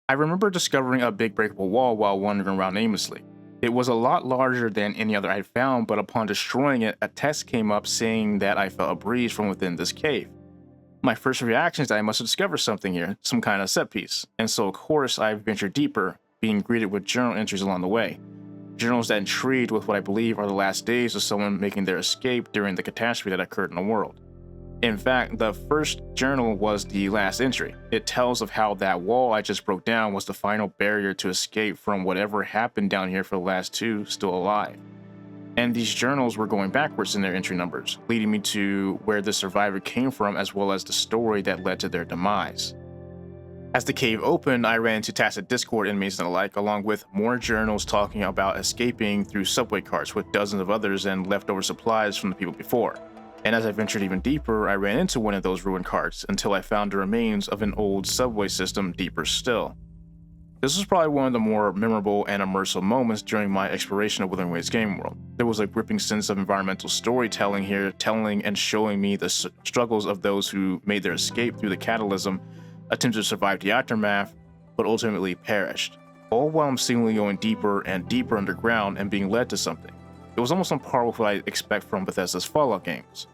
I remember discovering a big breakable wall while wandering around aimlessly. It was a lot larger than any other I'd found, but upon destroying it, a text came up saying that I felt a breeze from within this cave. My first reaction is that I must have discovered something here, some kind of set piece, and so of course I ventured deeper, being greeted with journal entries along the way. Journals that intrigued with what I believe are the last days of someone making their escape during the catastrophe that occurred in the world. In fact, the first journal was the last entry. It tells of how that wall I just broke down was the final barrier to escape from whatever happened down here for the last two still alive. And these journals were going backwards in their entry numbers, leading me to where the survivor came from as well as the story that led to their demise. As the cave opened, I ran into tacit Discord enemies and the like, along with more journals talking about escaping through subway carts with dozens of others and leftover supplies from the people before. And as I ventured even deeper, I ran into one of those ruined carts until I found the remains of an old subway system deeper still. This was probably one of the more memorable and immersive moments during my exploration of Wuthering Waves game world. There was a gripping sense of environmental storytelling here, telling and showing me the struggles of those who made their escape through the catalysm, attempted to survive the aftermath, but ultimately perished, all while I'm seemingly going deeper and deeper underground and being led to something. It was almost on par with what I expect from Bethesda's Fallout games.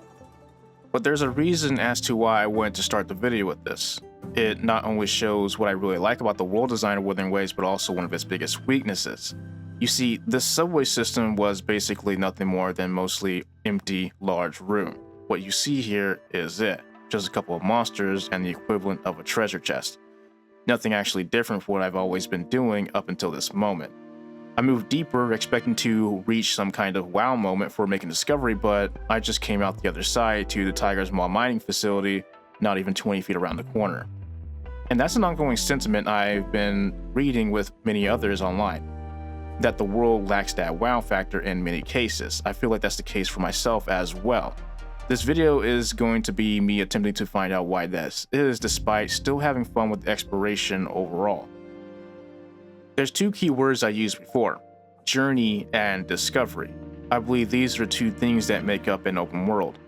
But there's a reason as to why I wanted to start the video with this. It not only shows what I really like about the world design of Wuthering Waves, but also one of its biggest weaknesses. You see, this subway system was basically nothing more than mostly empty, large room. What you see here is it, just a couple of monsters and the equivalent of a treasure chest. Nothing actually different from what I've always been doing up until this moment. I moved deeper, expecting to reach some kind of wow moment for making discovery, but I just came out the other side to the Tiger's Maw mining facility, not even 20 feet around the corner. And that's an ongoing sentiment I've been reading with many others online, that the world lacks that wow factor in many cases. I feel like that's the case for myself as well. This video is going to be me attempting to find out why this is, despite still having fun with exploration overall. There's two key words I used before: journey and discovery. I believe these are two things that make up an open world.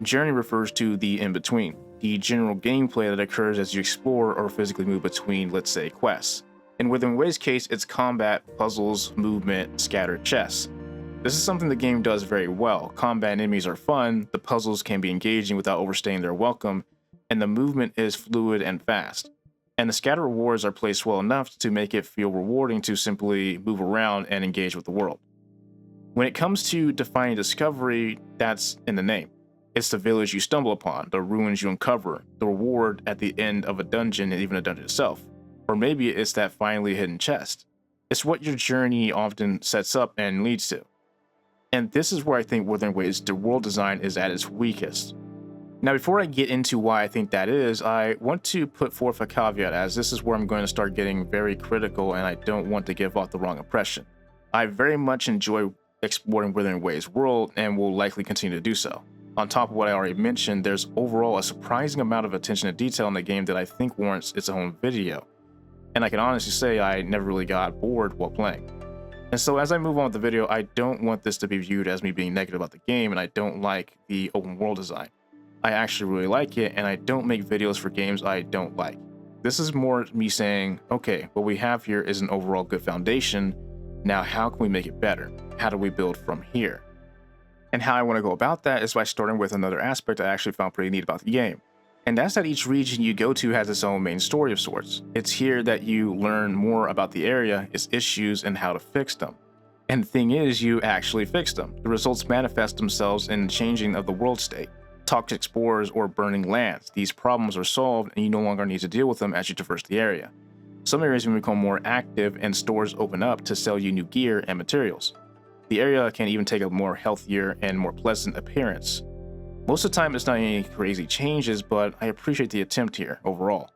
Journey refers to the in-between, the general gameplay that occurs as you explore or physically move between, let's say, quests. In Wuthering Waves' case, it's combat, puzzles, movement, scattered chests. This is something the game does very well. Combat enemies are fun, the puzzles can be engaging without overstaying their welcome, and the movement is fluid and fast. And the scatter rewards are placed well enough to make it feel rewarding to simply move around and engage with the world. When it comes to defining discovery, that's in the name. It's the village you stumble upon, the ruins you uncover, the reward at the end of a dungeon and even a dungeon itself. Or maybe it's that finely hidden chest. It's what your journey often sets up and leads to. And this is where I think Wuthering Waves' world design is at its weakest. Now, before I get into why I think that is, I want to put forth a caveat, as this is where I'm going to start getting very critical and I don't want to give off the wrong impression. I very much enjoy exploring Wuthering Waves' world and will likely continue to do so. On top of what I already mentioned, there's overall a surprising amount of attention to detail in the game that I think warrants its own video. And I can honestly say I never really got bored while playing. And so as I move on with the video, I don't want this to be viewed as me being negative about the game and I don't like the open world design. I actually really like it, and I don't make videos for games I don't like. This is more me saying, okay, what we have here is an overall good foundation. Now, how can we make it better? How do we build from here? And how I want to go about that is by starting with another aspect I actually found pretty neat about the game. And that's that each region you go to has its own main story of sorts. It's here that you learn more about the area, its issues, and how to fix them. And the thing is, you actually fix them. The results manifest themselves in the changing of the world state. Toxic spores or burning lands. These problems are solved and you no longer need to deal with them as you traverse the area. Some areas will become more active and stores open up to sell you new gear and materials. The area can even take a more healthier and more pleasant appearance. Most of the time it's not any crazy changes, but I appreciate the attempt here overall.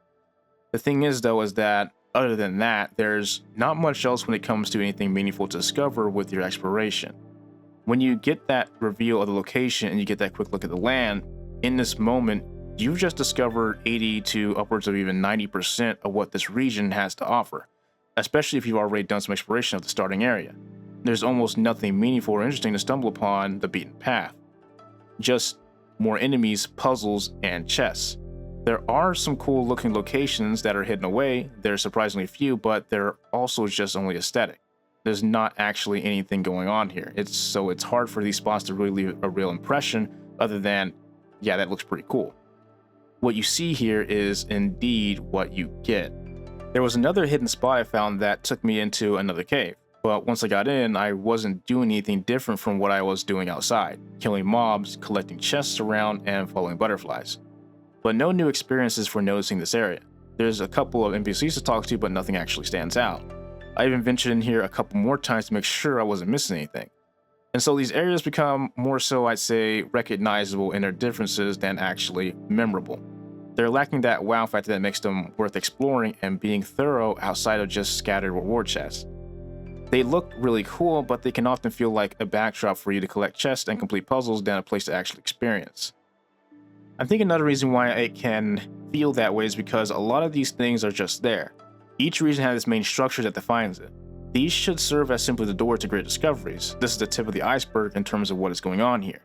The thing is though is that other than that, there's not much else when it comes to anything meaningful to discover with your exploration. When you get that reveal of the location and you get that quick look at the land, in this moment, you've just discovered 80 to upwards of even 90% of what this region has to offer, especially if you've already done some exploration of the starting area. There's almost nothing meaningful or interesting to stumble upon the beaten path. Just more enemies, puzzles, and chests. There are some cool looking locations that are hidden away. There's surprisingly few, but they're also just only aesthetic. There's not actually anything going on here. It's hard for these spots to really leave a real impression other than, yeah, that looks pretty cool. What you see here is indeed what you get. There was another hidden spot I found that took me into another cave, but once I got in, I wasn't doing anything different from what I was doing outside, killing mobs, collecting chests around, and following butterflies. But no new experiences for noticing this area. There's a couple of NPCs to talk to, but nothing actually stands out. I even ventured in here a couple more times to make sure I wasn't missing anything. And so these areas become more so, I'd say, recognizable in their differences than actually memorable. They're lacking that wow factor that makes them worth exploring and being thorough outside of just scattered reward chests. They look really cool, but they can often feel like a backdrop for you to collect chests and complete puzzles than a place to actually experience. I think another reason why it can feel that way is because a lot of these things are just there. Each region has its main structure that defines it. These should serve as simply the door to great discoveries. This is the tip of the iceberg in terms of what is going on here.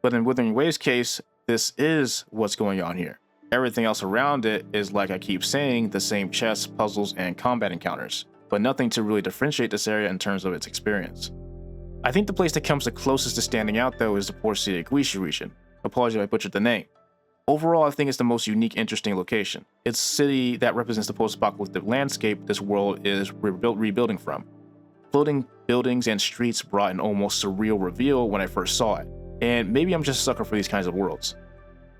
But in Wuthering Waves' case, this is what's going on here. Everything else around it is, like I keep saying, the same chests, puzzles, and combat encounters, but nothing to really differentiate this area in terms of its experience. I think the place that comes the closest to standing out though is the port city of Guizu region. Apologies if I butchered the name. Overall, I think it's the most unique, interesting location. It's a city that represents the post-apocalyptic landscape this world is rebuilding from. Floating buildings and streets brought an almost surreal reveal when I first saw it, and maybe I'm just a sucker for these kinds of worlds.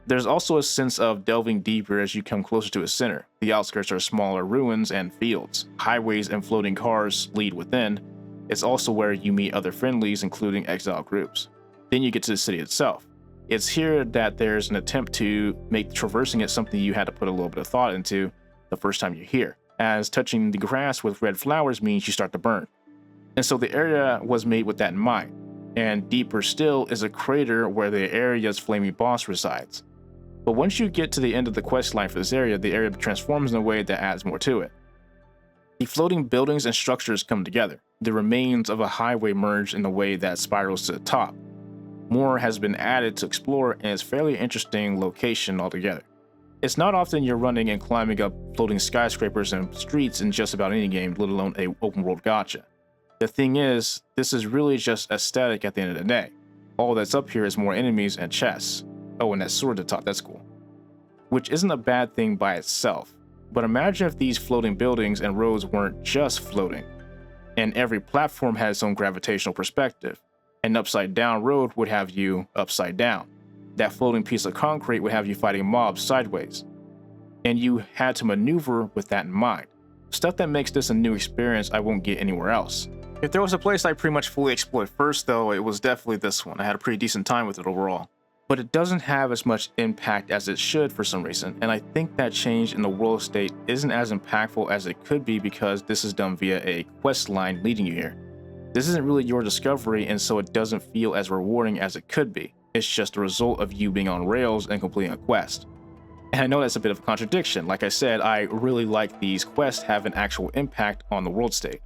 There's also a sense of delving deeper as you come closer to its center. The outskirts are smaller ruins and fields. Highways and floating cars lead within. It's also where you meet other friendlies, including exile groups. Then you get to the city itself. It's here that there's an attempt to make traversing it something you had to put a little bit of thought into the first time you're here, as touching the grass with red flowers means you start to burn. And so the area was made with that in mind. And deeper still is a crater where the area's flaming boss resides. But once you get to the end of the quest line for this area, the area transforms in a way that adds more to it. The floating buildings and structures come together. The remains of a highway merge in a way that spirals to the top. More has been added to explore, and it's a fairly interesting location altogether. It's not often you're running and climbing up floating skyscrapers and streets in just about any game, let alone a open world gacha. The thing is, this is really just aesthetic at the end of the day. All that's up here is more enemies and chests. Oh, and that sword at the top, that's cool. Which isn't a bad thing by itself. But imagine if these floating buildings and roads weren't just floating, and every platform had its own gravitational perspective. An upside down road would have you upside down. That floating piece of concrete would have you fighting mobs sideways. And you had to maneuver with that in mind. Stuff that makes this a new experience I won't get anywhere else. If there was a place I pretty much fully explored first though, it was definitely this one. I had a pretty decent time with it overall. But it doesn't have as much impact as it should for some reason, and I think that change in the world state isn't as impactful as it could be because this is done via a quest line leading you here. This isn't really your discovery, and so it doesn't feel as rewarding as it could be. It's just a result of you being on rails and completing a quest. And I know that's a bit of a contradiction. Like I said, I really like these quests have an actual impact on the world state.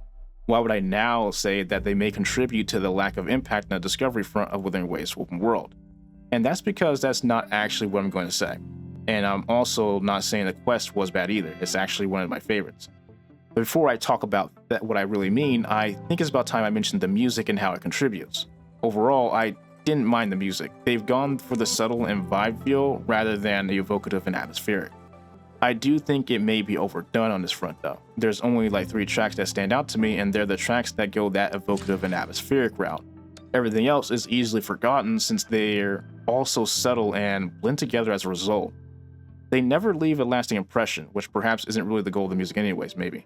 Why would I now say that they may contribute to the lack of impact in the discovery front of Wuthering Waves open world? And that's because that's not actually what I'm going to say. And I'm also not saying the quest was bad either. It's actually one of my favorites. But before I talk about what I really mean, I think it's about time I mentioned the music and how it contributes. Overall, I didn't mind the music. They've gone for the subtle and vibe feel rather than the evocative and atmospheric. I do think it may be overdone on this front though. There's only like 3 tracks that stand out to me, and they're the tracks that go that evocative and atmospheric route. Everything else is easily forgotten since they're all so subtle and blend together as a result. They never leave a lasting impression, which perhaps isn't really the goal of the music anyways, maybe.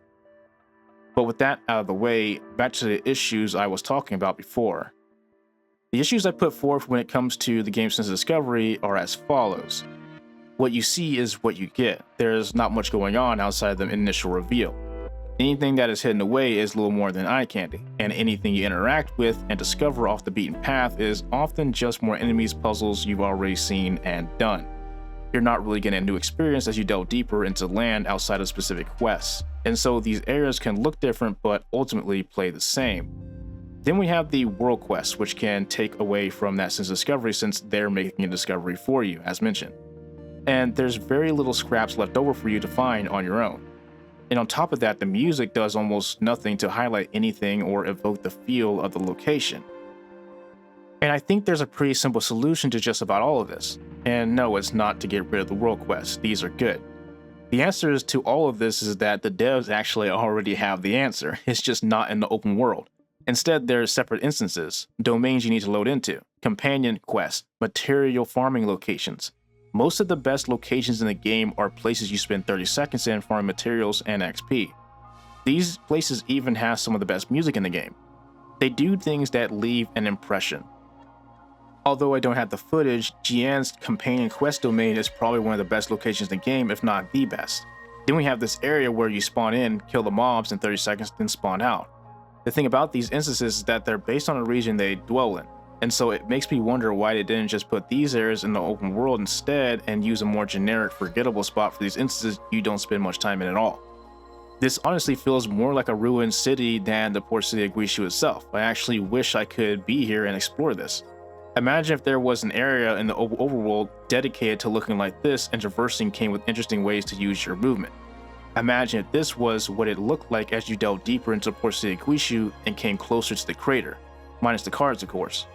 But with that out of the way, back to the issues I was talking about before. The issues I put forth when it comes to the game's sense of discovery are as follows. What you see is what you get. There's not much going on outside the initial reveal. Anything that is hidden away is little more than eye candy, and anything you interact with and discover off the beaten path is often just more enemies, puzzles you've already seen and done. You're not really getting a new experience as you delve deeper into land outside of specific quests, and so these areas can look different but ultimately play the same. Then we have the world quests, which can take away from that sense of discovery since they're making a discovery for you, as mentioned. and there's very little scraps left over for you to find on your own. And on top of that, the music does almost nothing to highlight anything or evoke the feel of the location. And I think there's a pretty simple solution to just about all of this. And no, it's not to get rid of the world quests, these are good. The answer to all of this is that the devs actually already have the answer, it's just not in the open world. Instead, there's separate instances, domains you need to load into, companion quests, material farming locations. Most of the best locations in the game are places you spend 30 seconds in farming materials and XP. These places even have some of the best music in the game. They do things that leave an impression. Although I don't have the footage, Jian's companion quest domain is probably one of the best locations in the game, if not the best. Then we have this area where you spawn in, kill the mobs in 30 seconds, then spawn out. The thing about these instances is that they're based on a region they dwell in, and so it makes me wonder why they didn't just put these areas in the open world instead and use a more generic, forgettable spot for these instances you don't spend much time in at all. This honestly feels more like a ruined city than the port city of Guizu itself. I actually wish I could be here and explore this. Imagine if there was an area in the overworld dedicated to looking like this and traversing came with interesting ways to use your movement. Imagine if this was what it looked like as you delved deeper into the port city of Guizu and came closer to the crater. Minus the cards, of course.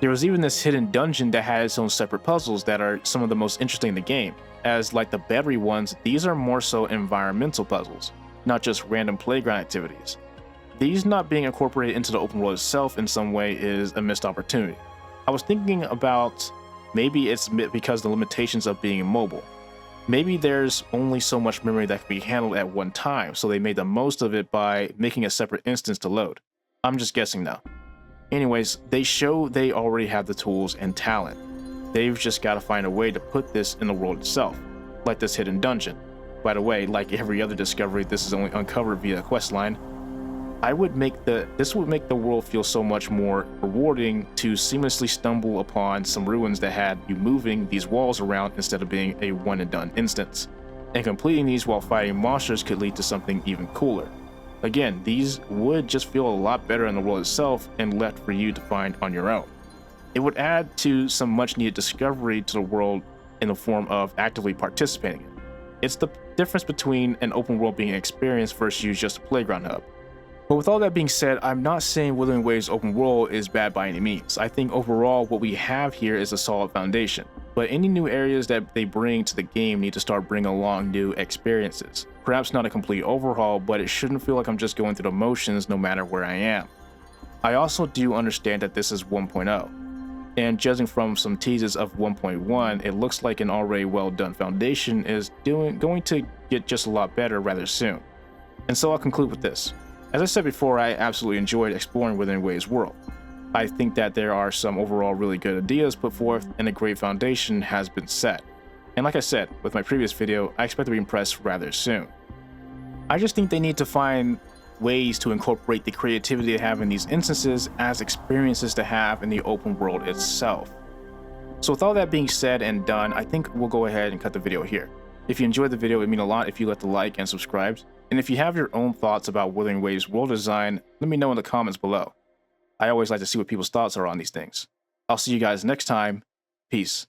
There was even this hidden dungeon that had its own separate puzzles that are some of the most interesting in the game. As like the battery ones, these are more so environmental puzzles, not just random playground activities. These not being incorporated into the open world itself in some way is a missed opportunity. I was thinking about maybe it's because of the limitations of being mobile. Maybe there's only so much memory that can be handled at one time, so they made the most of it by making a separate instance to load. I'm just guessing though. Anyways, they show they already have the tools and talent. They've just got to find a way to put this in the world itself, like this hidden dungeon. By the way, like every other discovery, this is only uncovered via a questline. This would make the world feel so much more rewarding to seamlessly stumble upon some ruins that had you moving these walls around instead of being a one and done instance. And completing these while fighting monsters could lead to something even cooler. Again, these would just feel a lot better in the world itself and left for you to find on your own. It would add to some much needed discovery to the world in the form of actively participating in it. It's the difference between an open world being an experience versus just a playground hub. But with all that being said, I'm not saying Wuthering Waves open world is bad by any means. I think overall what we have here is a solid foundation. But any new areas that they bring to the game need to start bringing along new experiences. Perhaps not a complete overhaul, but it shouldn't feel like I'm just going through the motions no matter where I am. I also do understand that this is 1.0. And judging from some teases of 1.1, it looks like an already well done foundation is going to get just a lot better rather soon. And so I'll conclude with this. As I said before, I absolutely enjoyed exploring Wuthering Waves' world. I think that there are some overall really good ideas put forth and a great foundation has been set. And like I said with my previous video, I expect to be impressed rather soon. I just think they need to find ways to incorporate the creativity they have in these instances as experiences to have in the open world itself. So with all that being said and done, I think we'll go ahead and cut the video here. If you enjoyed the video, it would mean a lot if you let the like and subscribe. And if you have your own thoughts about Wuthering Waves world design, let me know in the comments below. I always like to see what people's thoughts are on these things. I'll see you guys next time. Peace.